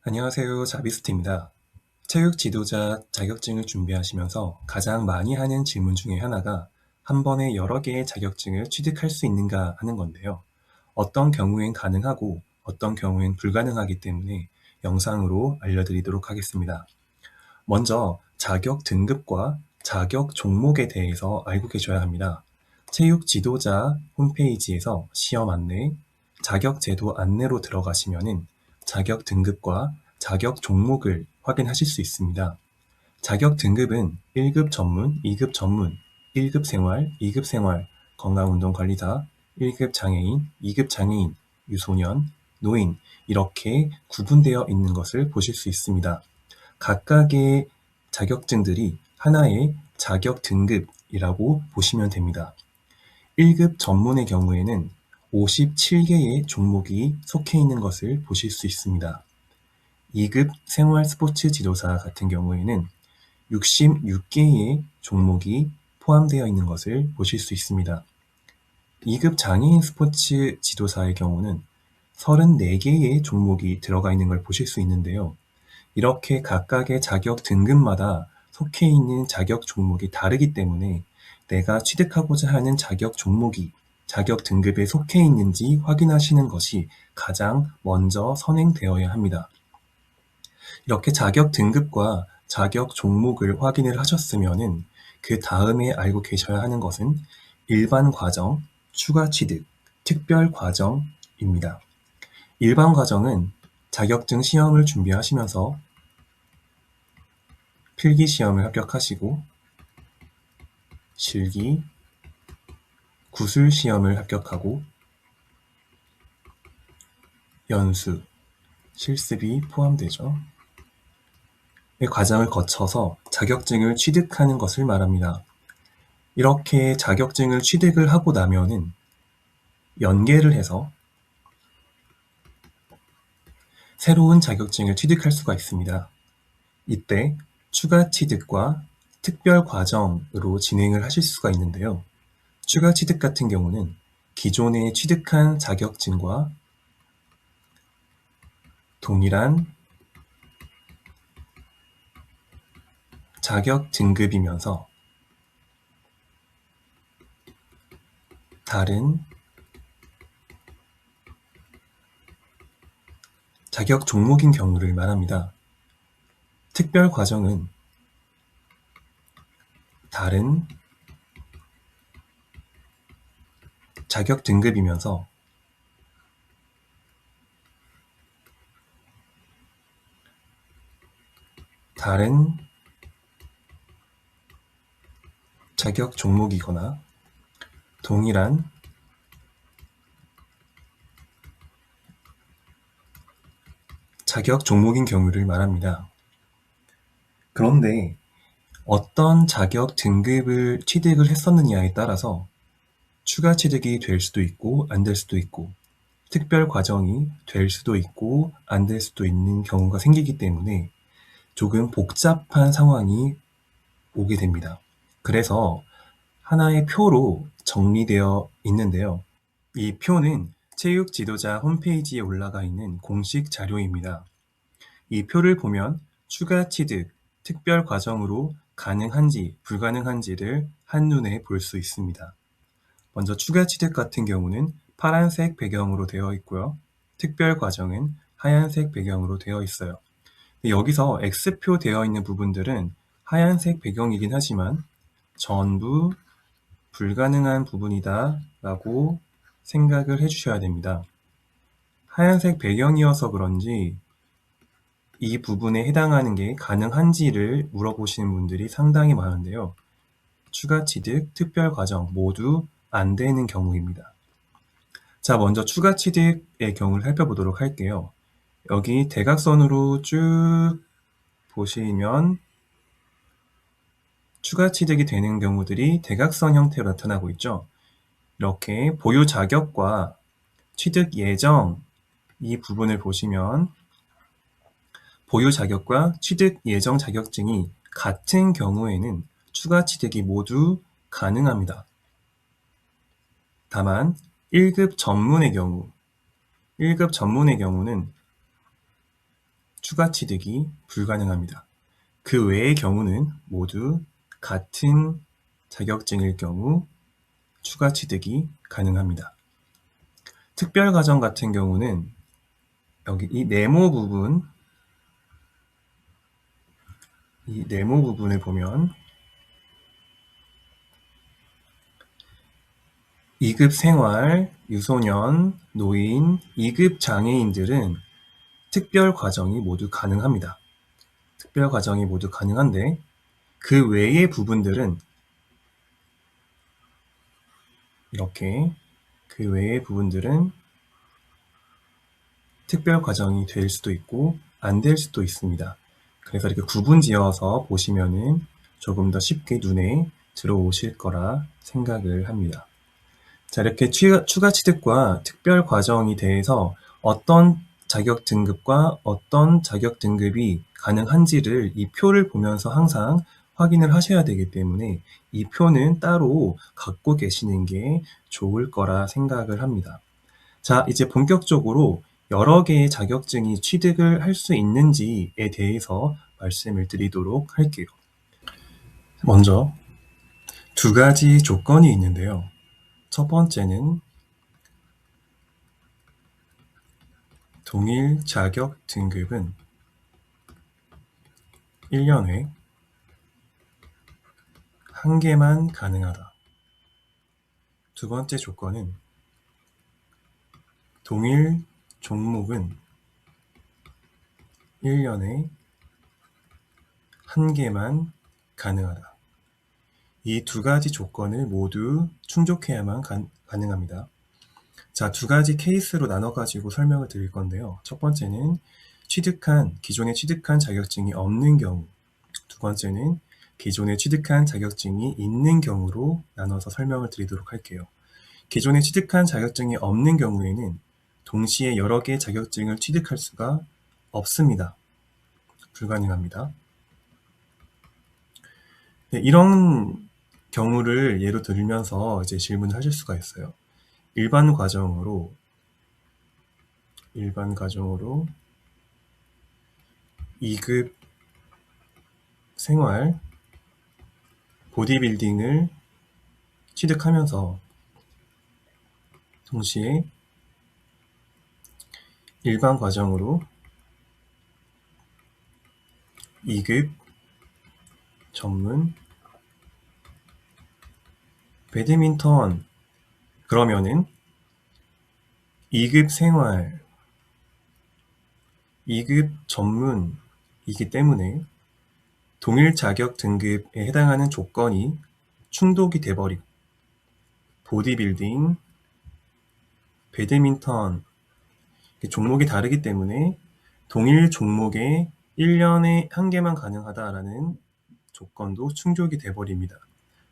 안녕하세요. 자비스트입니다. 체육 지도자 자격증을 준비하시면서 가장 많이 하는 질문 중에 하나가 한 번에 여러 개의 자격증을 취득할 수 있는가 하는 건데요. 어떤 경우엔 가능하고 어떤 경우엔 불가능하기 때문에 영상으로 알려드리도록 하겠습니다. 먼저 자격 등급과 자격 종목에 대해서 알고 계셔야 합니다. 체육 지도자 홈페이지에서 시험 안내, 자격 제도 안내로 들어가시면은 자격 등급과 자격 종목을 확인하실 수 있습니다. 자격 등급은 1급 전문, 2급 전문, 1급 생활, 2급 생활, 건강운동관리사, 1급 장애인, 2급 장애인, 유소년, 노인 이렇게 구분되어 있는 것을 보실 수 있습니다. 각각의 자격증들이 하나의 자격 등급이라고 보시면 됩니다. 1급 전문의 경우에는 57개의 종목이 속해 있는 것을 보실 수 있습니다. 2급 생활 스포츠 지도사 같은 경우에는 66개의 종목이 포함되어 있는 것을 보실 수 있습니다. 2급 장애인 스포츠 지도사의 경우는 34개의 종목이 들어가 있는 걸 보실 수 있는데요. 이렇게 각각의 자격 등급마다 속해 있는 자격 종목이 다르기 때문에 내가 취득하고자 하는 자격 종목이 자격 등급에 속해 있는지 확인하시는 것이 가장 먼저 선행되어야 합니다. 이렇게 자격 등급과 자격 종목을 확인을 하셨으면은 그 다음에 알고 계셔야 하는 것은 일반 과정, 추가 취득, 특별 과정입니다. 일반 과정은 자격증 시험을 준비하시면서 필기 시험을 합격하시고 실기, 구술 시험을 합격하고 연수, 실습이 포함되죠. 이 과정을 거쳐서 자격증을 취득하는 것을 말합니다. 이렇게 자격증을 취득을 하고 나면은 연계를 해서 새로운 자격증을 취득할 수가 있습니다. 이때 추가 취득과 특별 과정으로 진행을 하실 수가 있는데요. 추가 취득 같은 경우는 기존에 취득한 자격증과 동일한 자격 등급이면서 다른 자격 종목인 경우를 말합니다. 특별 과정은 다른 자격 등급이면서 다른 자격 종목이거나 동일한 자격 종목인 경우를 말합니다. 그런데 어떤 자격 등급을 취득을 했었느냐에 따라서 추가 취득이 될 수도 있고 안 될 수도 있고 특별 과정이 될 수도 있고 안 될 수도 있는 경우가 생기기 때문에 조금 복잡한 상황이 오게 됩니다. 그래서 하나의 표로 정리되어 있는데요. 이 표는 체육 지도자 홈페이지에 올라가 있는 공식 자료입니다. 이 표를 보면 추가 취득, 특별 과정으로 가능한지 불가능한지를 한눈에 볼 수 있습니다. 먼저 추가 취득 같은 경우는 파란색 배경으로 되어 있고요. 특별 과정은 하얀색 배경으로 되어 있어요. 여기서 X표 되어 있는 부분들은 하얀색 배경이긴 하지만 전부 불가능한 부분이다 라고 생각을 해주셔야 됩니다. 하얀색 배경이어서 그런지 이 부분에 해당하는 게 가능한지를 물어보시는 분들이 상당히 많은데요. 추가 취득, 특별 과정 모두 안 되는 경우입니다. 자, 먼저 추가 취득의 경우를 살펴보도록 할게요. 여기 대각선으로 쭉 보시면 추가 취득이 되는 경우들이 대각선 형태로 나타나고 있죠. 이렇게 보유 자격과 취득 예정 이 부분을 보시면 보유 자격과 취득 예정 자격증이 같은 경우에는 추가 취득이 모두 가능합니다. 다만 1급 전문의 경우는 추가 취득이 불가능합니다. 그 외의 경우는 모두 같은 자격증일 경우 추가 취득이 가능합니다. 특별과정 같은 경우는 여기 이 네모 부분을 보면 2급 생활, 유소년, 노인, 2급 장애인들은 특별 과정이 모두 가능합니다. 특별 과정이 모두 가능한데 그 외의 부분들은 이렇게 그 외의 부분들은 특별 과정이 될 수도 있고 안 될 수도 있습니다. 그래서 이렇게 구분 지어서 보시면은 조금 더 쉽게 눈에 들어오실 거라 생각을 합니다. 자, 이렇게 추가 취득과 특별 과정이 대해서 어떤 자격 등급과 어떤 자격 등급이 가능한지를 이 표를 보면서 항상 확인을 하셔야 되기 때문에 이 표는 따로 갖고 계시는 게 좋을 거라 생각을 합니다. 자, 이제 본격적으로 여러 개의 자격증이 취득을 할 수 있는지에 대해서 말씀을 드리도록 할게요. 먼저 두 가지 조건이 있는데요. 첫 번째는 동일 자격 등급은 1년에 한 개만 가능하다. 두 번째 조건은 동일 종목은 1년에 한 개만 가능하다. 이 두 가지 조건을 모두 충족해야만 가능합니다. 자, 두 가지 케이스로 나눠가지고 설명을 드릴 건데요. 첫 번째는 기존에 취득한 자격증이 없는 경우, 두 번째는 기존에 취득한 자격증이 있는 경우로 나눠서 설명을 드리도록 할게요. 기존에 취득한 자격증이 없는 경우에는 동시에 여러 개의 자격증을 취득할 수가 없습니다. 불가능합니다. 네, 이런 경우를 예로 들면서 이제 질문을 하실 수가 있어요. 일반 과정으로 2급 생활 보디빌딩을 취득하면서 동시에 일반 과정으로 2급 전문 배드민턴, 그러면은 2급 생활, 2급 전문이기 때문에 동일 자격 등급에 해당하는 조건이 충족이 돼버리고 보디빌딩, 배드민턴 종목이 다르기 때문에 동일 종목에 1년에 한 개만 가능하다라는 조건도 충족이 돼버립니다.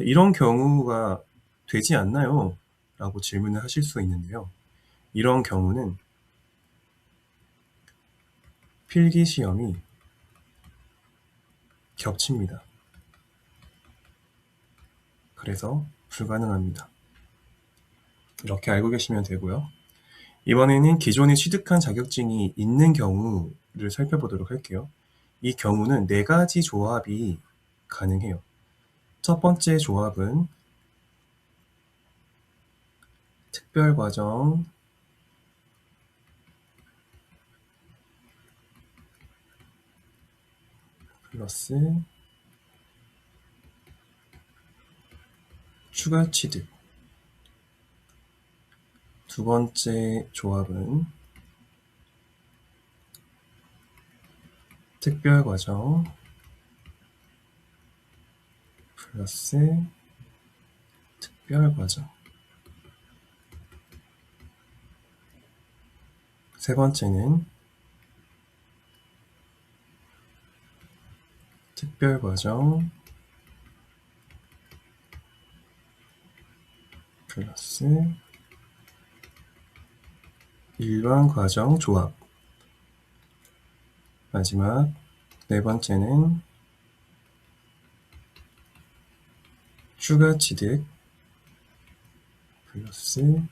이런 경우가 되지 않나요? 라고 질문을 하실 수 있는데요. 이런 경우는 필기시험이 겹칩니다. 그래서 불가능합니다. 이렇게 알고 계시면 되고요. 이번에는 기존에 취득한 자격증이 있는 경우를 살펴보도록 할게요. 이 경우는 4가지 조합이 가능해요. 첫 번째 조합은 특별과정, 플러스 추가 취득. 두 번째 조합은 특별과정, 플러스 특별과정. 세 번째는 특별과정, 플러스 일반 과정 조합. 마지막 네 번째는 추가 취득 플러스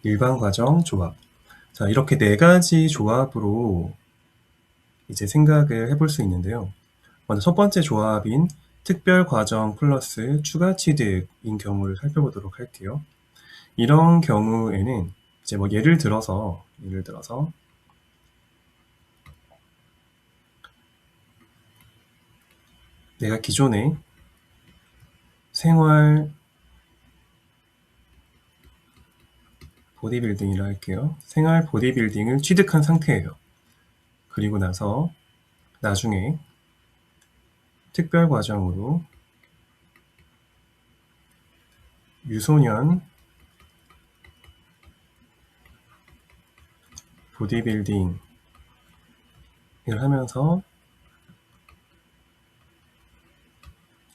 일반 과정 조합. 자, 이렇게 네 가지 조합으로 이제 생각을 해볼 수 있는데요. 먼저 첫 번째 조합인 특별 과정 플러스 추가 취득인 경우를 살펴보도록 할게요. 이런 경우에는 이제 뭐 예를 들어서 내가 기존에 생활 보디빌딩이라 할게요. 생활 보디빌딩을 취득한 상태예요. 그리고 나서 나중에 특별 과정으로 유소년 보디빌딩을 하면서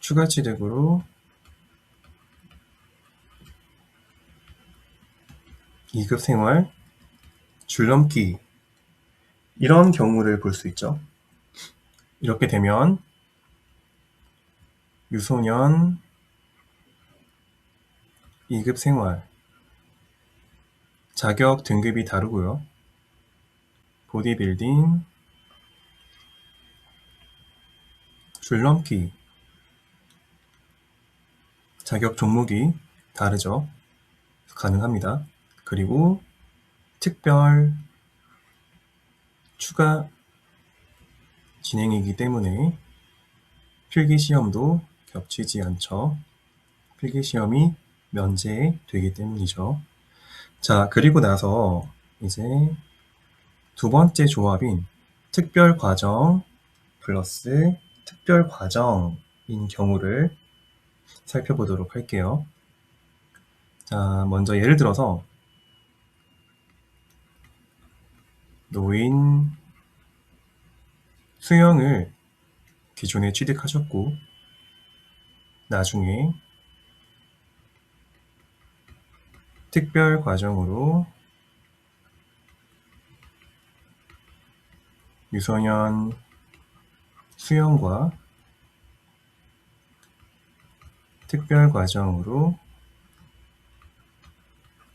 추가 취득으로 2급 생활 줄넘기 이런 경우를 볼 수 있죠. 이렇게 되면 유소년 2급 생활 자격 등급이 다르고요. 보디빌딩, 줄넘기 자격 종목이 다르죠. 가능합니다. 그리고 특별 추가 진행이기 때문에 필기시험도 겹치지 않죠. 필기시험이 면제되기 때문이죠. 자, 그리고 나서 이제 두 번째 조합인 특별 과정 플러스 특별 과정인 경우를 살펴보도록 할게요. 자, 먼저 예를 들어서 노인 수영을 기존에 취득하셨고 나중에 특별 과정으로 유소년 수영과 특별 과정으로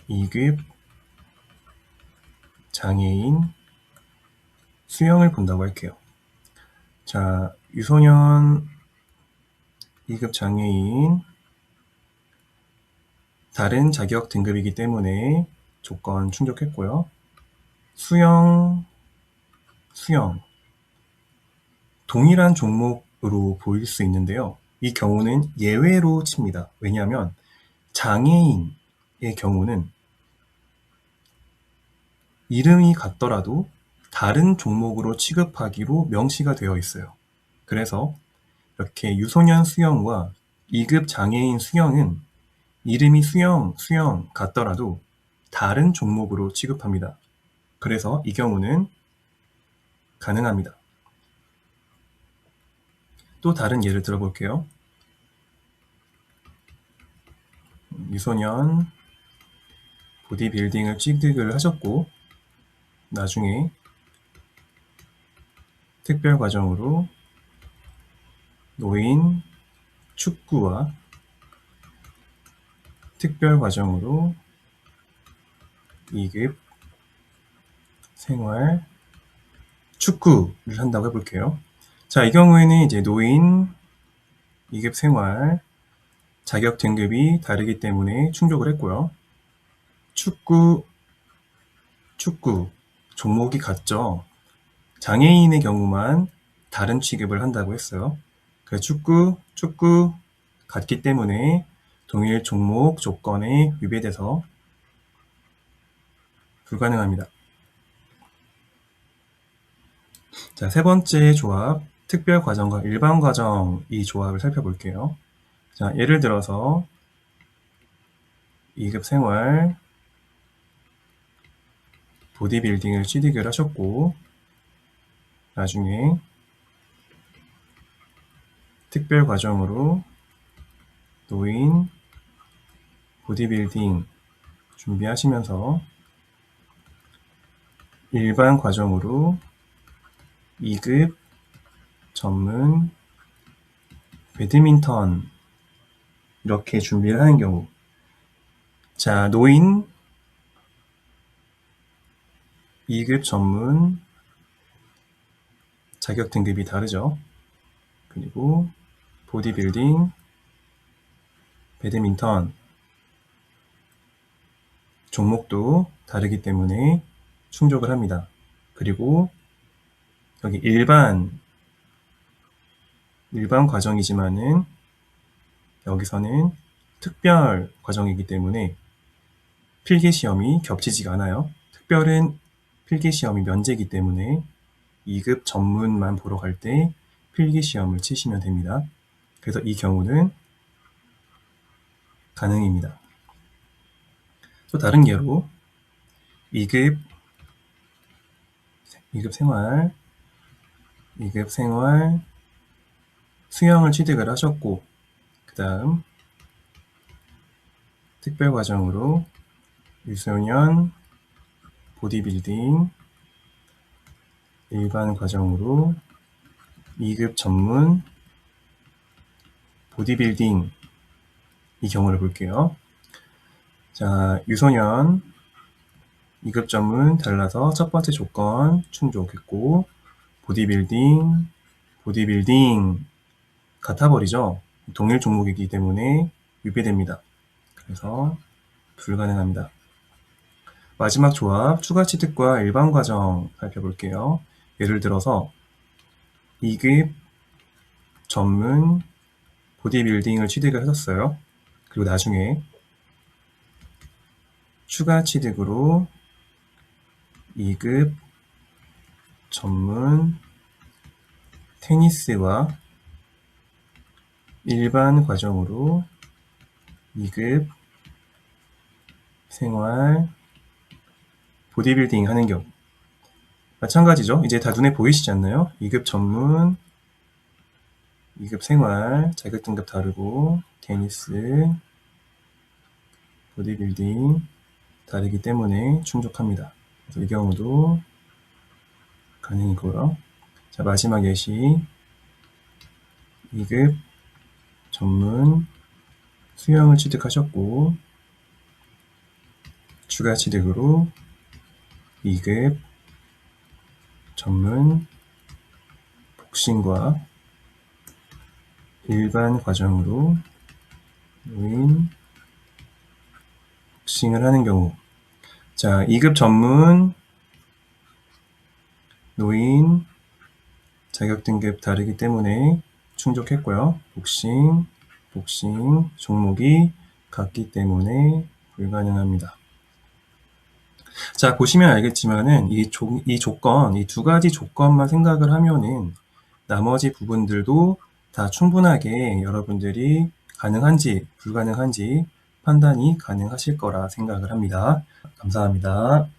2급 장애인 수영을 본다고 할게요. 자, 유소년 2급 장애인 다른 자격 등급이기 때문에 조건 충족했고요. 수영 동일한 종목으로 보일 수 있는데요. 이 경우는 예외로 칩니다. 왜냐하면 장애인의 경우는 이름이 같더라도 다른 종목으로 취급하기로 명시가 되어 있어요. 그래서 이렇게 유소년 수영과 2급 장애인 수영은 이름이 수영 같더라도 다른 종목으로 취급합니다. 그래서 이 경우는 가능합니다. 또 다른 예를 들어볼게요. 유소년 보디빌딩을 취득을 하셨고 나중에 특별 과정으로 노인 축구와 특별 과정으로 2급 생활 축구를 한다고 해볼게요. 자, 이 경우에는 이제 노인 2급 생활 자격 등급이 다르기 때문에 충족을 했고요. 축구 종목이 같죠. 장애인의 경우만 다른 취급을 한다고 했어요. 그 축구 같기 때문에 동일 종목 조건에 위배돼서 불가능합니다. 자, 세 번째 조합 특별 과정과 일반 과정 이 조합을 살펴볼게요. 자, 예를 들어서 2급 생활 보디빌딩을 취득을 하셨고 나중에 특별 과정으로 노인 보디빌딩 준비하시면서 일반 과정으로 2급 전문 배드민턴 이렇게 준비를 하는 경우 자, 노인 2급 전문 자격 등급이 다르죠. 그리고 보디빌딩, 배드민턴 종목도 다르기 때문에 충족을 합니다. 그리고 여기 일반 과정이지만은 여기서는 특별 과정이기 때문에 필기시험이 겹치지가 않아요. 특별은 필기시험이 면제이기 때문에 2급 전문만 보러 갈 때 필기시험을 치시면 됩니다. 그래서 이 경우는 가능입니다. 또 다른 예로 2급 생활 수영을 취득을 하셨고 그 다음 특별과정으로 유소년 보디빌딩 일반 과정으로 2급 전문 보디빌딩 이 경우를 볼게요. 자, 유소년 2급 전문 달라서 첫 번째 조건 충족했고 보디빌딩 같아버리죠. 동일 종목이기 때문에 유배됩니다. 그래서 불가능합니다. 마지막 조합 추가 취득과 일반 과정 살펴볼게요. 예를 들어서 2급 전문 보디빌딩을 취득을 하셨어요. 그리고 나중에 추가 취득으로 2급 전문 테니스와 일반 과정으로 2급 생활 보디빌딩 하는 경우 마찬가지죠. 이제 다 눈에 보이시지 않나요? 2급 전문 2급 생활 자격 등급 다르고 테니스 보디빌딩 다르기 때문에 충족합니다. 그래서 이 경우도 가능이고요. 자, 마지막 예시 2급 전문 수영을 취득하셨고 추가 취득으로 2급 전문 복싱과 일반 과정으로 노인 복싱을 하는 경우 자, 2급 전문 노인 자격 등급 다르기 때문에 충족했고요. 복싱 종목이 같기 때문에 불가능합니다. 자, 보시면 알겠지만은 이 조건, 이 두 가지 조건만 생각을 하면은 나머지 부분들도 다 충분하게 여러분들이 가능한지 불가능한지 판단이 가능하실 거라 생각을 합니다. 감사합니다.